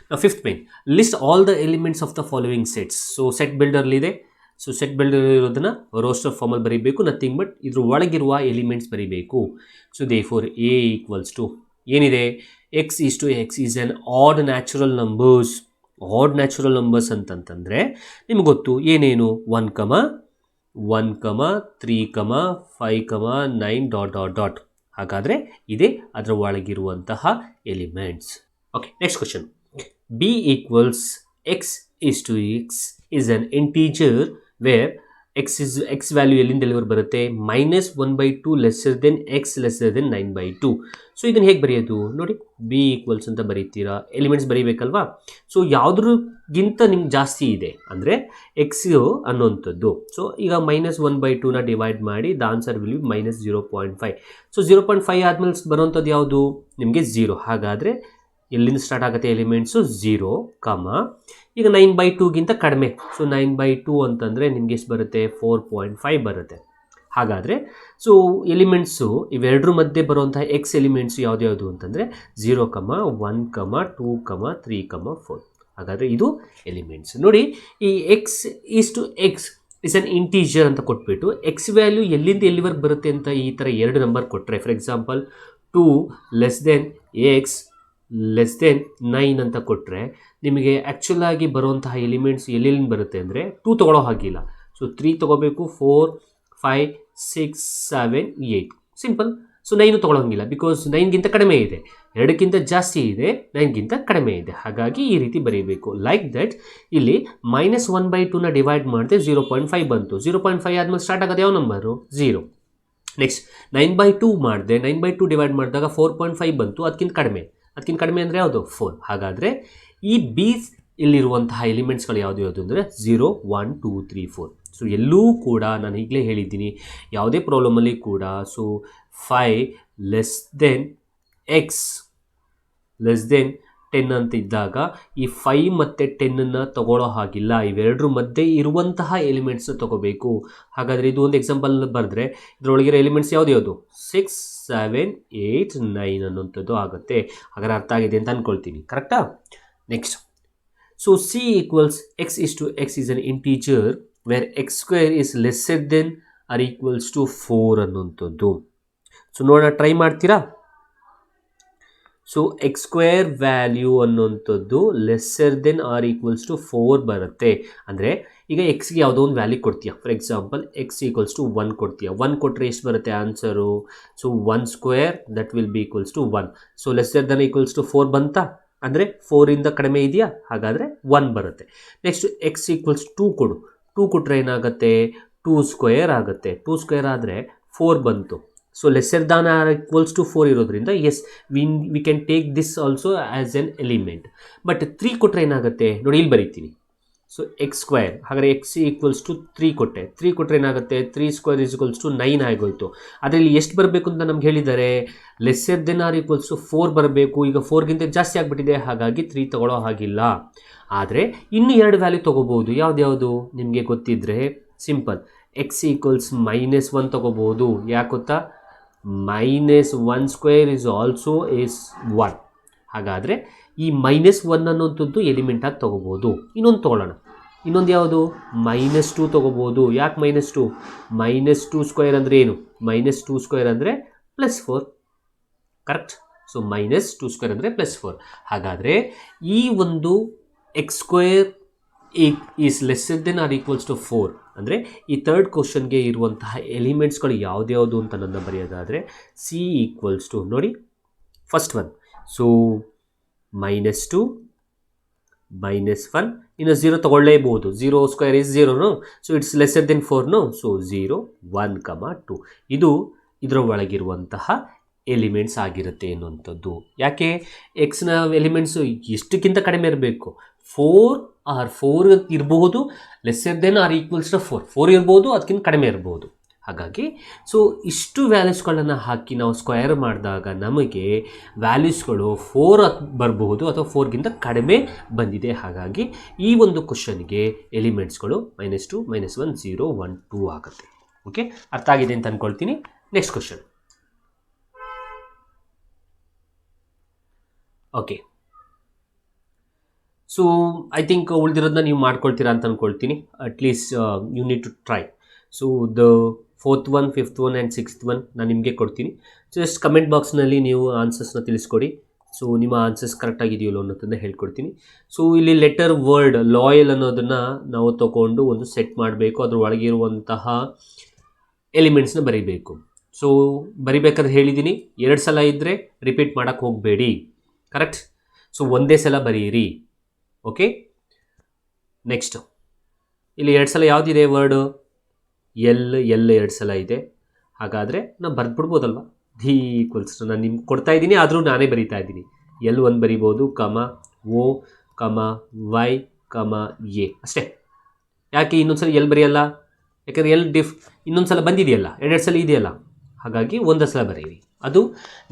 ನಾವು 5th main, list all the elements of the following sets. So set ಬಿಲ್ಡರ್ಲಿದೆ. ಸೊ ಸೆಟ್ ಬಿಲ್ಡರ್ ಇರೋದನ್ನು ರೋಸ್ಟರ್ ಫಾರ್ಮಲ್ಲಿ ಬರೀಬೇಕು, nothing but ಇದ್ರ ಒಳಗಿರುವ elements ಬರೀಬೇಕು. So therefore A equals to ಏನಿದೆ, x is to X is an odd natural numbers. Odd natural numbers ಅಂತಂತಂದರೆ ನಿಮ್ಗೆ ಗೊತ್ತು ಏನೇನು, 1, 3, 5, 9 ... ಹಾಗಾದರೆ ಇದೇ ಅದರ ಒಳಗಿರುವಂತಹ elements. Okay, next question. B equals x is to X is an integer where x value ಎಲ್ಲಿಂದ ಎಲ್ಲಿವರೆಗೆ ಬರುತ್ತೆ, -1/2 lesser than x lesser than 9/2. So ಇದನ್ನು ಹೇಗೆ ಬರೆಯೋದು ನೋಡಿ, ಬಿ ಈಕ್ವಲ್ಸ್ ಅಂತ ಬರೀತೀರಾ, ಎಲಿಮೆಂಟ್ಸ್ ಬರೀಬೇಕಲ್ವಾ. ಸೊ ಯಾವುದ್ರಗಿಂತ ನಿಮ್ಗೆ ಜಾಸ್ತಿ ಇದೆ ಅಂದರೆ ಎಕ್ಸ್ ಅನ್ನೋಂಥದ್ದು. ಸೊ ಈಗ -1/2ನ ಡಿವೈಡ್ ಮಾಡಿ the answer will be -0.5. So 0.5 ಆದಮೇಲೆ ಬರೋವಂಥದ್ದು ಯಾವುದು, ನಿಮಗೆ 0. ಹಾಗಾದರೆ ಎಲ್ಲಿಂದ ಸ್ಟಾರ್ಟ್ ಆಗುತ್ತೆ ಎಲಿಮೆಂಟ್ಸು, 0, ಈಗ 9/2ಗಿಂತ ಕಡಿಮೆ. ಸೊ 9/2 ಅಂತಂದರೆ ನಿಮಗೆ ಎಷ್ಟು ಬರುತ್ತೆ, 4.5 ಬರುತ್ತೆ. ಹಾಗಾದರೆ ಸೊ ಎಲಿಮೆಂಟ್ಸು ಇವೆರಡರ ಮಧ್ಯೆ ಬರುವಂತಹ ಎಕ್ಸ್ ಎಲಿಮೆಂಟ್ಸು ಯಾವ್ದು ಅಂತಂದರೆ 0, 1, 2, 3, 4. ಹಾಗಾದರೆ ಇದು ಎಲಿಮೆಂಟ್ಸ್. ನೋಡಿ ಈ X is to X is an integer ಅಂತ ಕೊಟ್ಬಿಟ್ಟು ಎಕ್ಸ್ ವ್ಯಾಲ್ಯೂ ಎಲ್ಲಿಂದ ಎಲ್ಲಿವರೆಗೆ ಬರುತ್ತೆ ಅಂತ ಈ ಥರ 2 ನಂಬರ್ ಕೊಟ್ಟರೆ, for example 2 less than X less than 9 ಅಂತ ಕೊಟ್ಟರೆ ನಿಮಗೆ ಆ್ಯಕ್ಚುಲಾಗಿ ಬರುವಂತಹ ಎಲಿಮೆಂಟ್ಸ್ ಎಲ್ಲೆಲ್ಲಿಂದ ಬರುತ್ತೆ ಅಂದರೆ 2 ತೊಗೊಳ್ಳೋ ಹಾಗಿಲ್ಲ. ಸೊ 3 ತೊಗೋಬೇಕು, 4, 5, 6, 7, 8 ಸಿಂಪಲ್. ಸೊ 9 ತೊಗೊಳಂಗಿಲ್ಲ, ಬಿಕಾಸ್ 9ಗಿಂತ ಕಡಿಮೆ ಇದೆ, 2ಕ್ಕಿಂತ ಜಾಸ್ತಿ ಇದೆ, 9ಗಿಂತ ಕಡಿಮೆ ಇದೆ. ಹಾಗಾಗಿ ಈ ರೀತಿ ಬರೀಬೇಕು. ಲೈಕ್ ದಟ್ ಇಲ್ಲಿ -1/2ನ ಡಿವೈಡ್ ಮಾಡಿದೆ 0.5 ಬಂತು. 0.5 ಆದಮೇಲೆ ಸ್ಟಾರ್ಟ್ ಆಗೋದು ಯಾವ ನಂಬರು, 0. ನೆಕ್ಸ್ಟ್ 9/2 ಮಾಡಿದೆ, 9/2 ಡಿವೈಡ್ ಮಾಡಿದಾಗ 4.5 ಬಂತು, ಅದಕ್ಕಿಂತ ಕಡಿಮೆ ಅಂದರೆ ಯಾವುದು, 4. ಹಾಗಾದರೆ ಈ ಬಿ ಇಲ್ಲಿರುವಂತಹ ಎಲಿಮೆಂಟ್ಸ್ಗಳು ಯಾವುದು ಅಂದರೆ 0, 1, 2, 3, 4. ಸೊ ಎಲ್ಲೂ ಕೂಡ ನಾನು ಈಗಲೇ ಹೇಳಿದ್ದೀನಿ ಯಾವುದೇ ಪ್ರಾಬ್ಲಮಲ್ಲಿ ಕೂಡ so 5 less than X less than 10 ಅಂತ ಇದ್ದಾಗ ಈ 5 ಮತ್ತು 10 ತಗೊಳ್ಳೋ ಹಾಗಿಲ್ಲ, ಇವೆರಡರ ಮಧ್ಯೆ ಇರುವಂತಹ ಎಲಿಮೆಂಟ್ಸ್ನ ತಗೋಬೇಕು. ಹಾಗಾದರೆ ಇದು ಒಂದು ಎಕ್ಸಾಂಪಲ್ ಬರೆದ್ರೆ ಇದರೊಳಗಿರೋ ಎಲಿಮೆಂಟ್ಸ್ ಯಾವುದು 6, 7, 8, 9 ಅನ್ನೋಂಥದ್ದು ಆಗುತ್ತೆ. ಹಾಗಾದ್ರೆ ಅರ್ಥ ಆಗಿದೆ ಅಂತ ಅಂದ್ಕೊಳ್ತೀನಿ, ಕರೆಕ್ಟಾ? Next, so C equals X is to X is an integer where X square is lesser than or equals to 4 ಅನ್ನೋಂಥದ್ದು. ಸೊ ನೋಡೋಣ, ಟ್ರೈ ಮಾಡ್ತೀರಾ? ಸೊ ಎಕ್ಸ್ ಸ್ಕ್ವೇರ್ ವ್ಯಾಲ್ಯೂ ಅನ್ನೋಂಥದ್ದು lesser than or equals to 4 ಬರುತ್ತೆ. ಅಂದರೆ ಈಗ ಎಕ್ಸ್ಗೆ ಯಾವುದೋ ಒಂದು ವ್ಯಾಲ್ಯೂ ಕೊಡ್ತೀಯ, for example X equals to 1 ಕೊಡ್ತೀಯ. 1 ಕೊಟ್ಟರೆ ಎಷ್ಟು ಬರುತ್ತೆ answer? So 1 square that will be equals to 1. So lesser than equals to 4 ಬಂತಾ? ಅಂದರೆ 4ಇಂದ ಕಡಿಮೆ ಇದೆಯಾ? ಹಾಗಾದರೆ 1 ಬರುತ್ತೆ. ನೆಕ್ಸ್ಟ್ ಎಕ್ಸ್ ಈಕ್ವಲ್ಸ್ 2 ಕೊಡು. 2 ಕೊಟ್ಟರೆ ಏನಾಗುತ್ತೆ? 2 ಸ್ಕ್ವೇರ್ ಆಗುತ್ತೆ. 2 ಸ್ಕ್ವೇರ್ ಆದರೆ 4 ಬಂತು. So lesser than or equals to 4 ಇರೋದ್ರಿಂದ yes we can take this also as an element. But 3 ಕೊಟ್ಟರೆ ಏನಾಗುತ್ತೆ ನೋಡಿ, ಇಲ್ಲಿ ಬರೀತೀನಿ. ಸೊ ಎಕ್ಸ್ ಸ್ಕ್ವೇರ್, ಹಾಗಾದರೆ ಎಕ್ಸ್ ಈಕ್ವಲ್ಸ್ ಟು 3 ಕೊಟ್ಟೆ. 3 ಕೊಟ್ಟರೆ ಏನಾಗುತ್ತೆ? 3 ಸ್ಕ್ವೇರ್ ಈಸ್ ಈಕ್ವಲ್ಸ್ ಟು 9 ಆಗೋಯ್ತು. ಅದರಲ್ಲಿ ಎಷ್ಟು ಬರಬೇಕು ಅಂತ ನಮ್ಗೆ ಹೇಳಿದ್ದಾರೆ? Lesser than or equals to 4 ಬರಬೇಕು. ಈಗ 4ಗಿಂತ ಜಾಸ್ತಿ ಆಗಿಬಿಟ್ಟಿದೆ, ಹಾಗಾಗಿ 3 ತಗೊಳ್ಳೋ ಹಾಗಿಲ್ಲ. ಆದರೆ ಇನ್ನು 2 ವ್ಯಾಲ್ಯೂ ತೊಗೋಬೋದು. ಯಾವ್ದು ನಿಮಗೆ ಗೊತ್ತಿದ್ದರೆ ಸಿಂಪಲ್, ಎಕ್ಸ್ ಈಕ್ವಲ್ಸ್ -1 ತೊಗೋಬೋದು. ಯಾಕೆ ಗೊತ್ತಾ? -1 ಸ್ಕ್ವೇರ್ ಈಸ್ ಆಲ್ಸೋ ಈಸ್ 1. ಹಾಗಾದರೆ ಈ -1 ಅನ್ನೋಂಥದ್ದು ಎಲಿಮೆಂಟಾಗಿ ತೊಗೋಬೋದು. ಇನ್ನೊಂದು ತೊಗೊಳ್ಳೋಣ. ಇನ್ನೊಂದು ಯಾವುದು? -2 ತೊಗೋಬೋದು. ಯಾಕೆ -2? -2 ಸ್ಕ್ವೇರ್ ಅಂದರೆ ಏನು? -2 ಸ್ಕ್ವೇರ್ ಅಂದರೆ +4, ಕರೆಕ್ಟ್? ಸೊ -2 ಸ್ಕ್ವೇರ್ ಅಂದರೆ +4. ಹಾಗಾದರೆ ಈ ಒಂದು X square is lesser than or equals to 4 ಅಂದರೆ ಈ ಥರ್ಡ್ ಕ್ವಶನ್ಗೆ ಇರುವಂತಹ ಎಲಿಮೆಂಟ್ಸ್ಗಳು ಯಾವುದ್ಯಾವುದು ಅಂತ ನನ್ನ ಬರೆಯೋದಾದರೆ ಸಿ ಈಕ್ವಲ್ಸ್ ಟು, ನೋಡಿ ಫಸ್ಟ್ ಒನ್, ಸೊ -2, -1, ಇನ್ನು 0 ತೊಗೊಳ್ಳೇಬಹುದು. 0 square is 0, so it's lesser then 4, so 0, 1, 2 ಇದು ಇದರ ಒಳಗಿರುವಂತಹ ಎಲಿಮೆಂಟ್ಸ್ ಆಗಿರುತ್ತೆ ಅನ್ನುವಂಥದ್ದು. ಯಾಕೆ? ಎಕ್ಸ್ನ ಎಲಿಮೆಂಟ್ಸು ಎಷ್ಟಕ್ಕಿಂತ ಕಡಿಮೆ ಇರಬೇಕು? 4 ಇರಬಹುದು, lesser than or equals to 4 ಇರ್ಬೋದು, ಅದಕ್ಕಿಂತ ಕಡಿಮೆ ಇರ್ಬೋದು. ಹಾಗಾಗಿ ಸೊ ಇಷ್ಟು ವ್ಯಾಲ್ಯೂಸ್ಗಳನ್ನು ಹಾಕಿ ನಾವು ಸ್ಕ್ವೇರ್ ಮಾಡಿದಾಗ ನಮಗೆ ವ್ಯಾಲ್ಯೂಸ್ಗಳು 4 ಬರಬಹುದು ಅಥವಾ 4ಗಿಂತ ಕಡಿಮೆ ಬಂದಿದೆ. ಹಾಗಾಗಿ ಈ ಒಂದು ಕ್ವಶನ್ಗೆ ಎಲಿಮೆಂಟ್ಸ್ಗಳು -2, -1, 0, 1, 2 ಆಗುತ್ತೆ. ಓಕೆ, ಅರ್ಥ ಆಗಿದೆ ಅಂತ ಅಂದ್ಕೊಳ್ತೀನಿ. Next question. Okay, so I think ಉಳಿದಿರೋದನ್ನ ನೀವು ಮಾಡ್ಕೊಳ್ತೀರಾ ಅಂತ ಅಂದ್ಕೊಳ್ತೀನಿ. At least you need to try. So the 4th one, 5th one and 6th one ನಾನು ನಿಮಗೆ ಕೊಡ್ತೀನಿ. ಜಸ್ಟ್ ಕಮೆಂಟ್ ಬಾಕ್ಸ್ನಲ್ಲಿ ನೀವು ಆನ್ಸರ್ಸ್ನ ತಿಳಿಸ್ಕೊಡಿ. ಸೊ ನಿಮ್ಮ ಆನ್ಸರ್ಸ್ ಕರೆಕ್ಟಾಗಿದೆಯಲ್ಲ ಅನ್ನೋದನ್ನು ಹೇಳ್ಕೊಡ್ತೀನಿ. ಸೊ ಇಲ್ಲಿ ಲೆಟರ್ ವರ್ಡ್ ಲಾಯಲ್ ಅನ್ನೋದನ್ನು ನಾವು ತಗೊಂಡು ಒಂದು ಸೆಟ್ ಮಾಡಬೇಕು. ಅದ್ರ ಒಳಗಿರುವಂತಹ ಎಲಿಮೆಂಟ್ಸ್ನ ಬರೀಬೇಕು. ಸೊ ಬರಿಬೇಕಾದ್ರೆ ಹೇಳಿದ್ದೀನಿ, 2 ಸಲ ಇದ್ದರೆ ರಿಪೀಟ್ ಮಾಡೋಕ್ಕೆ ಹೋಗಬೇಡಿ, ಕರೆಕ್ಟ್? ಸೊ ಒಂದೇ ಸಲ ಬರೀರಿ. ಓಕೆ, ನೆಕ್ಸ್ಟ್ ಇಲ್ಲಿ 2 ಸಲ ಯಾವುದಿದೆ ವರ್ಡು? ಎಲ್ 2 ಸಲ ಇದೆ. ಹಾಗಾದರೆ ನಾನು ಬರೆದ್ಬಿಡ್ಬೋದಲ್ವ? ಡಿ ಈಕ್ವಲ್ಸ್ ನಾನು ನಿಮ್ಗೆ ಕೊಡ್ತಾ ಇದ್ದೀನಿ, ಆದರೂ ನಾನೇ ಬರೀತಾ ಇದ್ದೀನಿ. L1 ಬರಿಬೋದು, O, Y, A ಅಷ್ಟೇ. ಯಾಕೆ ಇನ್ನೊಂದು ಸಲ ಎಲ್ ಬರೆಯಲ್ಲ? ಯಾಕಂದರೆ ಇನ್ನೊಂದು ಸಲ ಬಂದಿದೆಯಲ್ಲ, 2 ಸಲ ಇದೆಯಲ್ಲ, ಹಾಗಾಗಿ ಒಂದು ಸಲ ಬರೀರಿ. ಅದು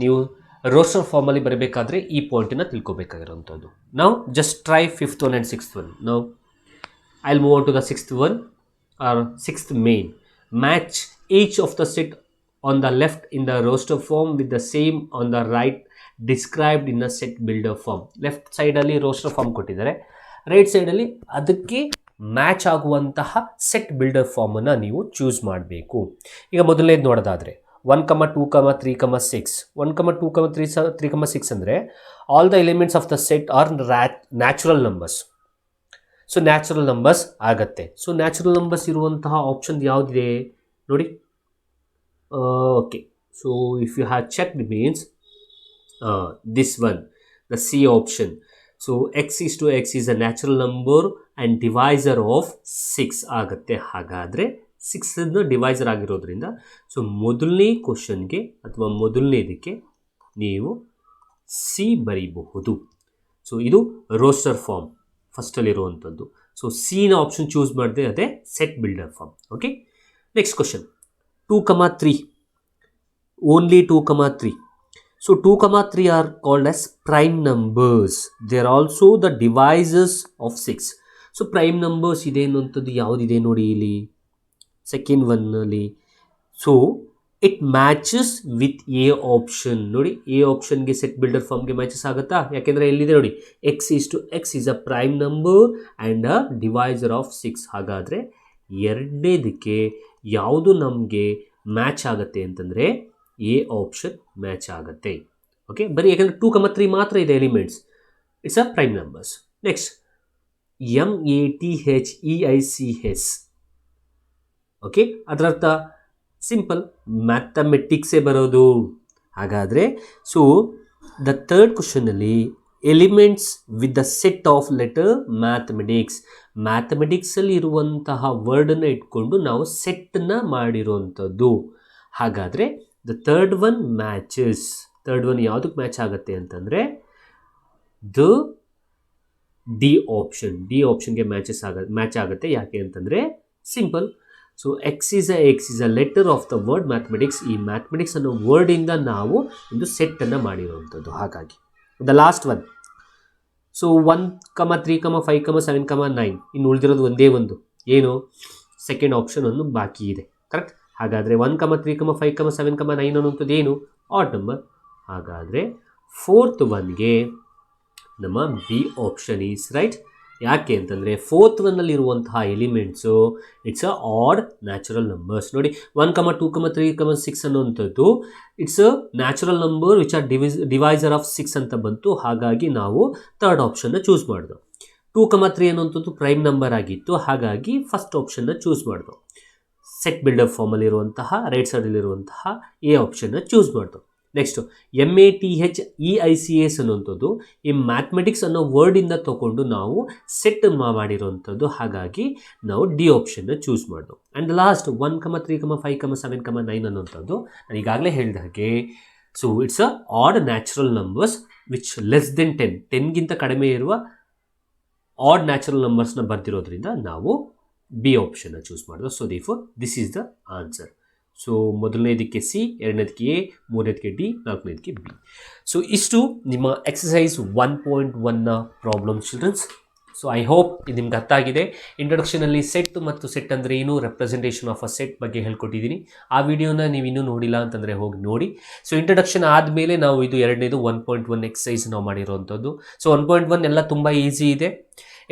ನೀವು ರೋಸ್ಟರ್ ಫಾರ್ಮಲ್ಲಿ ಬರಬೇಕಾದ್ರೆ ಈ ಪಾಯಿಂಟನ್ನು ತಿಳ್ಕೊಬೇಕಾಗಿರೋಂಥದ್ದು. ನಾವು just try 5th one and 6th one. ನಾವು I will move on to the 6th one or 6th main. Match each of the set on the left in the roster form with the same on the right described in a set builder form. Left ಸೈಡಲ್ಲಿ roster form ಕೊಟ್ಟಿದ್ದಾರೆ, right ಸೈಡಲ್ಲಿ ಅದಕ್ಕೆ match ಆಗುವಂತಹ set builder ಫಾರ್ಮನ್ನು ನೀವು choose ಮಾಡಬೇಕು. ಈಗ ಮೊದಲನೇದು ನೋಡೋದಾದರೆ 1, 2, 3, 6. 1, 2, 3, 6 ಅಂದರೆ all the elements of the set are natural numbers. So natural numbers ಆಗತ್ತೆ. ಸೊ ನ್ಯಾಚುರಲ್ ನಂಬರ್ಸ್ ಇರುವಂತಹ ಆಪ್ಷನ್ ಯಾವುದಿದೆ ನೋಡಿ. Okay, so if you have checked means this one, the C option. So x is to x is a natural number and divisor of 6 ಆಗುತ್ತೆ. ಹಾಗಾದರೆ 6 divisor ಆಗಿರೋದ್ರಿಂದ so ಮೊದಲನೇ ಕ್ವಶನ್ಗೆ ಅಥವಾ ಮೊದಲನೇದಕ್ಕೆ ನೀವು ಸಿ ಬರೀಬಹುದು. ಸೊ ಇದು ರೋಸ್ಟರ್ ಫಾರ್ಮ್ ಫಸ್ಟಲ್ಲಿರುವಂಥದ್ದು. ಸೊ ಸಿನ ಆಪ್ಷನ್ ಚೂಸ್ ಮಾಡಿದೆ, ಅದೇ set builder form. Okay, next question 2, 3. only 2 comma 3. So 2 comma 3 are called as prime numbers. They are also the divisors of 6. So prime numbers ಇದೆ ಅನ್ನುವಂಥದ್ದು ಯಾವುದಿದೆ ನೋಡಿ ಇಲ್ಲಿ ಸೆಕೆಂಡ್ ಒನ್ನಲ್ಲಿ. So it matches with A option. ನೋಡಿ A ಆಪ್ಷನ್ಗೆ set builder ಫಾರ್ಮ್ಗೆ matches ಆಗುತ್ತಾ? ಯಾಕೆಂದರೆ ಎಲ್ಲಿದೆ ನೋಡಿ x is a prime number and a divisor of 6. ಹಾಗಾದರೆ ಎರಡನೇದಕ್ಕೆ ಯಾವುದು ನಮಗೆ ಮ್ಯಾಚ್ ಆಗುತ್ತೆ ಅಂತಂದರೆ ಎ ಆಪ್ಷನ್ ಮ್ಯಾಚ್ ಆಗುತ್ತೆ. ಓಕೆ, ಬರೀ ಯಾಕೆಂದರೆ 2 comma 3 ಮಾತ್ರ ಇದೆ elements. It's a prime numbers. Next MATHEICS. Okay, ಅದರರ್ಥ ಸಿಂಪಲ್ ಮ್ಯಾಥಮೆಟಿಕ್ಸೇ ಬರೋದು. ಹಾಗಾದರೆ ಸೊ ದ ಥರ್ಡ್ ಕ್ವಶನಲ್ಲಿ elements with the set of letter mathematics. ಮ್ಯಾಥಮೆಟಿಕ್ಸಲ್ಲಿ ಇರುವಂತಹ ವರ್ಡನ್ನು ಇಟ್ಕೊಂಡು ನಾವು ಸೆಟ್ಟನ್ನು ಮಾಡಿರುವಂಥದ್ದು. ಹಾಗಾದರೆ the third one matches. Third one ಯಾವುದಕ್ಕೆ ಮ್ಯಾಚ್ ಆಗುತ್ತೆ ಅಂತಂದರೆ ದ ಡಿ ಆಪ್ಷನ್ಗೆ ಮ್ಯಾಚ್ ಆಗುತ್ತೆ. ಯಾಕೆ ಅಂತಂದರೆ simple. So x is a letter of the word mathematics. ಈ ಮ್ಯಾಥಮೆಟಿಕ್ಸ್ ಅನ್ನೋ ವರ್ಡಿಂದ ನಾವು ಒಂದು ಸೆಟ್ಟನ್ನು ಮಾಡಿರುವಂಥದ್ದು. ಹಾಗಾಗಿ the last one. So 1 comma 3 comma 5 comma 7 comma 9 ಇನ್ನು ಉಳಿದಿರೋದು ಒಂದೇ ಒಂದು, ಏನು ಸೆಕೆಂಡ್ ಆಪ್ಷನ್ ಒಂದು ಬಾಕಿ ಇದೆ. ಕರೆಕ್ಟ್? ಹಾಗಾದರೆ 1 comma 3 comma 5 comma 7 comma 9 ಅನ್ನುವಂಥದ್ದು ಏನು ಆಡ್ ನಂಬರ್. ಹಾಗಾದರೆ ಫೋರ್ತ್ ಒನ್ಗೆ ನಮ್ಮ ಬಿ ಆಪ್ಷನ್ ಈಸ್ ರೈಟ್. ಯಾಕೆ ಅಂತಂದರೆ ಫೋರ್ತ್ ಒನ್ನಲ್ಲಿರುವಂತಹ elements it's a odd natural numbers. ನೋಡಿ 1 comma 2 comma 3 comma 6 ಅನ್ನುವಂಥದ್ದು it's a natural number which are divisor of 6 ಅಂತ ಬಂತು. ಹಾಗಾಗಿ ನಾವು ಥರ್ಡ್ ಆಪ್ಷನ್ನ ಚೂಸ್ ಮಾಡಿದ್ವು. 2 comma 3 ಅನ್ನುವಂಥದ್ದು ಪ್ರೈಮ್ ನಂಬರ್ ಆಗಿತ್ತು. ಹಾಗಾಗಿ ಫಸ್ಟ್ ಆಪ್ಷನ್ನ ಚೂಸ್ ಮಾಡಿದ್ವು. ಸೆಟ್ ಬಿಲ್ಡರ್ ಫಾರ್ಮಲ್ಲಿರುವಂತಹ ರೈಟ್ ಸೈಡಲ್ಲಿರುವಂತಹ ಎ ಆಪ್ಷನ್ನ ಚೂಸ್ ಮಾಡಿದ್ವು. ನೆಕ್ಸ್ಟು MATHEICS ಅನ್ನುವಂಥದ್ದು ಈ ಮ್ಯಾಥಮೆಟಿಕ್ಸ್ ಅನ್ನೋ ವರ್ಡಿಂದ ತೊಗೊಂಡು ನಾವು ಸೆಟ್ ಮಾಡಿರೋವಂಥದ್ದು. ಹಾಗಾಗಿ ನಾವು ಡಿ ಆಪ್ಷನ್ನ ಚೂಸ್ ಮಾಡಿದ್ವು. And last 1 comma 3 comma 5 comma 7 comma 9 ಅನ್ನುವಂಥದ್ದು ನಾನು ಈಗಾಗಲೇ ಹೇಳಿದ ಹಾಗೆ so it's a odd natural numbers which less than 10, 10ಗಿಂತ ಕಡಿಮೆ ಇರುವ ಆಡ್ ನ್ಯಾಚುರಲ್ ನಂಬರ್ಸ್ನ ಬರ್ತಿರೋದ್ರಿಂದ ನಾವು ಬಿ ಆಪ್ಷನ್ನ ಚೂಸ್ ಮಾಡಿದ್ವು. So therefore this is the answer. So ಮೊದಲನೇದಕ್ಕೆ ಸಿ, ಎರಡನೇದಕ್ಕೆ ಎ, ಮೂರನೇದಕ್ಕೆ ಡಿ, ನಾಲ್ಕನೇದಕ್ಕೆ ಬಿ. ಸೊ ಇಷ್ಟು ನಿಮ್ಮ ಎಕ್ಸಸೈಸ್ 1.1ನ problem children's. So I hope ಇದು ನಿಮ್ಗೆ ಅರ್ಥ ಆಗಿದೆ. ಇಂಟ್ರೊಡಕ್ಷನಲ್ಲಿ ಸೆಟ್ ಮತ್ತು ಸೆಟ್ ಅಂದರೆ ಏನು, ರೆಪ್ರೆಸೆಂಟೇಷನ್ ಆಫ್ ಅ ಸೆಟ್ ಬಗ್ಗೆ ಹೇಳ್ಕೊಟ್ಟಿದ್ದೀನಿ. ಆ ವಿಡಿಯೋನ ನೀವು ಇನ್ನೂ ನೋಡಿಲ್ಲ ಅಂತಂದರೆ ಹೋಗಿ ನೋಡಿ. ಸೊ ಇಂಟ್ರೊಡಕ್ಷನ್ ಆದಮೇಲೆ ನಾವು ಇದು ಎರಡನೇದು 1.1 ಎಕ್ಸಸೈಸ್ ನಾವು ಮಾಡಿರೋವಂಥದ್ದು. ಸೊ 1.1 ಎಲ್ಲ ತುಂಬ ಈಸಿ ಇದೆ.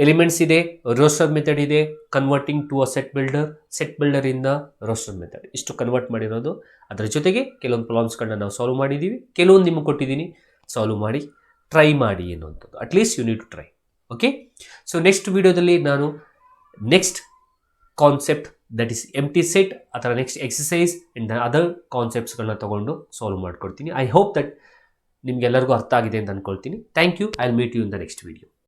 ಎಲಿಮೆಂಟ್ಸ್ ಇದೆ, ರೋಸ್ಟರ್ ಮೆಥಡ್ ಇದೆ, ಕನ್ವರ್ಟಿಂಗ್ ಟು ಅ ಸೆಟ್ ಬಿಲ್ಡರಿಂದ ರೋಸ್ಟರ್ ಮೆಥಡ್, ಇಷ್ಟು ಕನ್ವರ್ಟ್ ಮಾಡಿರೋದು. ಅದರ ಜೊತೆಗೆ ಕೆಲವೊಂದು ಪ್ರಾಬ್ಲಮ್ಸ್ಗಳನ್ನ ನಾವು ಸಾಲ್ವ್ ಮಾಡಿದ್ದೀವಿ, ಕೆಲವೊಂದು ನಿಮಗೆ ಕೊಟ್ಟಿದ್ದೀನಿ, ಸಾಲ್ವ್ ಮಾಡಿ ಟ್ರೈ ಮಾಡಿ ಅನ್ನುವಂಥದ್ದು. At least you need to try. Okay, so next ವಿಡಿಯೋದಲ್ಲಿ ನಾನು next concept that is empty set ಅಥವಾ ನೆಕ್ಸ್ಟ್ ಎಕ್ಸಸೈಸ್ ಆ್ಯಂಡ್ ಅದರ್ ಕಾನ್ಸೆಪ್ಟ್ಸ್ಗಳನ್ನ ತೊಗೊಂಡು ಸಾಲ್ವ್ ಮಾಡ್ಕೊಡ್ತೀನಿ. ಐ ಹೋಪ್ ದಟ್ ನಿಮಗೆಲ್ಲರಿಗೂ ಅರ್ಥ ಆಗಿದೆ ಅಂತ ಅಂದ್ಕೊಳ್ತೀನಿ. Thank you. I will meet you in the next video.